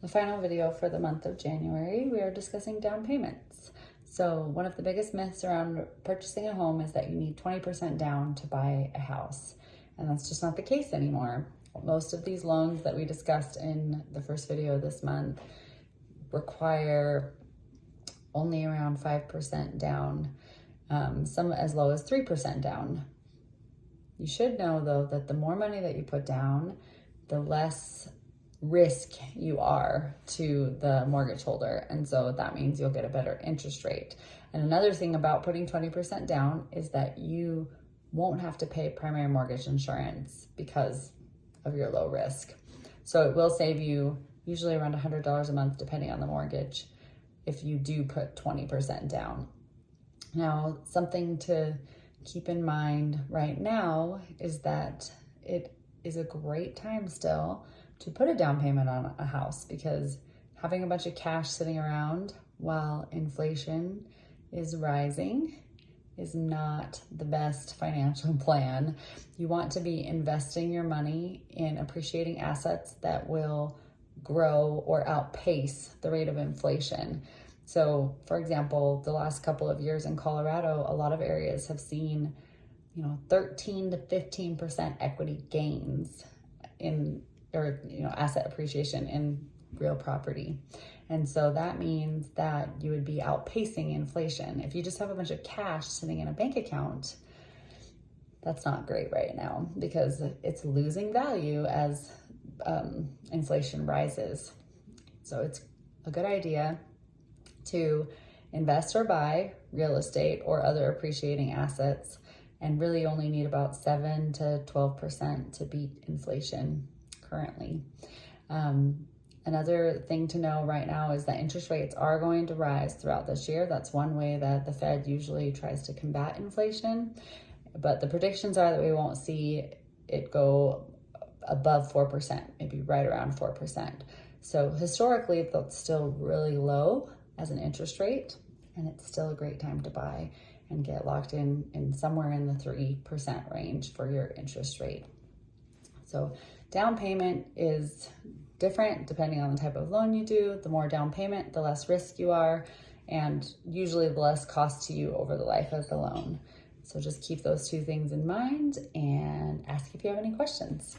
The final video for the month of January, we are discussing down payments. So one of the biggest myths around purchasing a home is that you need 20% down to buy a house. And that's just not the case anymore. Most of these loans that we discussed in the first video this month require only around 5% down, some as low as 3% down. You should know though that the more money that you put down, the less risk you are to the mortgage holder. And so that means you'll get a better interest rate. And another thing about putting 20% down is that you won't have to pay primary mortgage insurance because of your low risk. So it will save you usually around $100 a month, depending on the mortgage, if you do put 20% down. Now, something to keep in mind right now is that it is a great time still to put a down payment on a house, because having a bunch of cash sitting around while inflation is rising is not the best financial plan. You want to be investing your money in appreciating assets that will grow or outpace the rate of inflation. So for example, the last couple of years in Colorado, a lot of areas have seen 13 to 15% equity gains or asset appreciation in real property. And so that means that you would be outpacing inflation. If you just have a bunch of cash sitting in a bank account, that's not great right now because it's losing value as inflation rises. So it's a good idea to invest or buy real estate or other appreciating assets and really only need about 7 to 12% to beat inflation currently. Another thing to know right now is that interest rates are going to rise throughout this year. That's one way that the Fed usually tries to combat inflation, but the predictions are that we won't see it go above 4%, maybe right around 4%. So historically, that's still really low as an interest rate, and it's still a great time to buy and get locked in somewhere in the 3% range for your interest rate. So down payment is different depending on the type of loan you do. The more down payment, the less risk you are, and usually the less cost to you over the life of the loan. So just keep those two things in mind and ask if you have any questions.